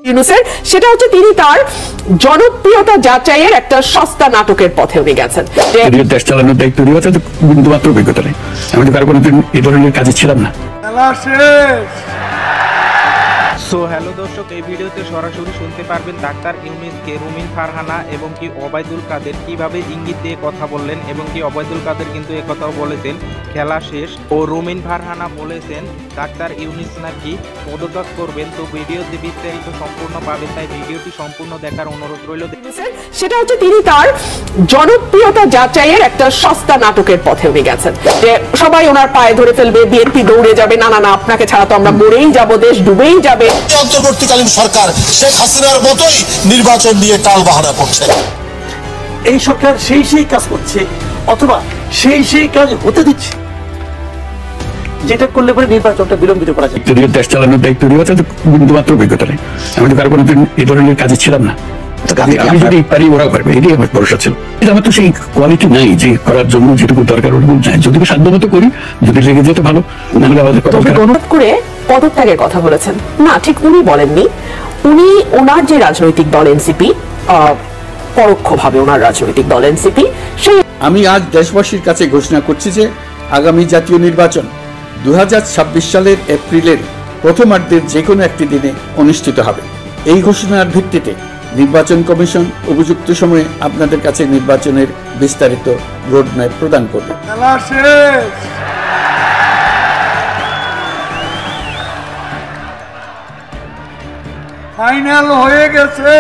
ইউনূসের সেটা হচ্ছে তিনি তার জনপ্রিয়তা যাচাইয়ের একটা সস্তা নাটকের পথে উনি গেছেন। দেশ চালানোর দায়িত্ব দিয়ে আছে, বিন্দুমাত্র অভিজ্ঞতা নেই। আমি তো কারো কোনোদিন এই ধরনের কাজে ছিলাম না। সো হ্যালো দর্শক, এই ভিডিওতে সরাসরি শুনতে পারবেন ডাক্তার ইউনূসকে রুমিন ফারহানা এবং কি ওবায়দুল কাদের কিভাবে ইঙ্গিত দিয়ে কথা বললেন, এবং কি ওবায়দুল কাদের কিন্তু একথাও বলেছেন খেলা শেষ, ও রুমিন ফারহানা বলেছেন ডাক্তার ইউনূস নাকি পদত্যাগ করবেন। তো ভিডিওতে বিস্তারিত সম্পূর্ণ পাবেন, তাই ভিডিওটি সম্পূর্ণ দেখার অনুরোধ রইল। সেটা হচ্ছে তিনি তার জনপ্রিয়তা যাচাইয়ের একটা সস্তা নাটকের পথে উনি গেছেন, যে সবাই ওনার পায়ে ধরে ফেলবে, বিএনপি দৌড়ে যাবে, না না না আপনাকে ছাড়া তো আমরা মরেই যাব, দেশ ডুবেই যাবে। অন্তর্বর্তীকালীন সরকার শেখ হাসিনার মতোই নির্বাচন নিয়ে টাল বাহানা করছে। এই সরকার সেই কাজ করছে, অথবা সেই কাজ হতে দিচ্ছে, যেটা করলে পরে নির্বাচনটা বিলম্বিত করা যায়। দেশ চালানোর দায়িত্ব দিয়ে আছে, বিন্দুমাত্র অভিজ্ঞতা নেই। আমি তো কারো কোনোদিন এই ধরনের কাজে ছিলাম না। আমি যদি পারি ওরাও পারবে, এটাই আমার ভরসা ছিল। আমার তো সেই কোয়ালিটি নাই যে করার জন্য যেটুকু দরকার ওরকম চাই। যদি সাধ্যমতো করি, যদি লেগে যেতে ভালো, নাহলে আমাদের অনুরোধ করে পদত্যাগের কথা বলেছেন না, ঠিক উনি বলেননি। উনি ওনার যে রাজনৈতিক দল এনসিপি, পরোক্ষভাবে ওনার রাজনৈতিক দল এনসিপি, সেই আমি আজ দেশবাসীর কাছে ঘোষণা করছি যে আগামী জাতীয় নির্বাচন 2026 সালের এপ্রিলের প্রথমার্ধের যে কোনো একটি দিনে অনুষ্ঠিত হবে। এই ঘোষণার ভিত্তিতে নির্বাচন কমিশন উপযুক্ত সময়ে আপনাদের কাছে নির্বাচনের বিস্তারিত রোডম্যাপ প্রদান করবে। ফাইনাল হয়ে গেছে।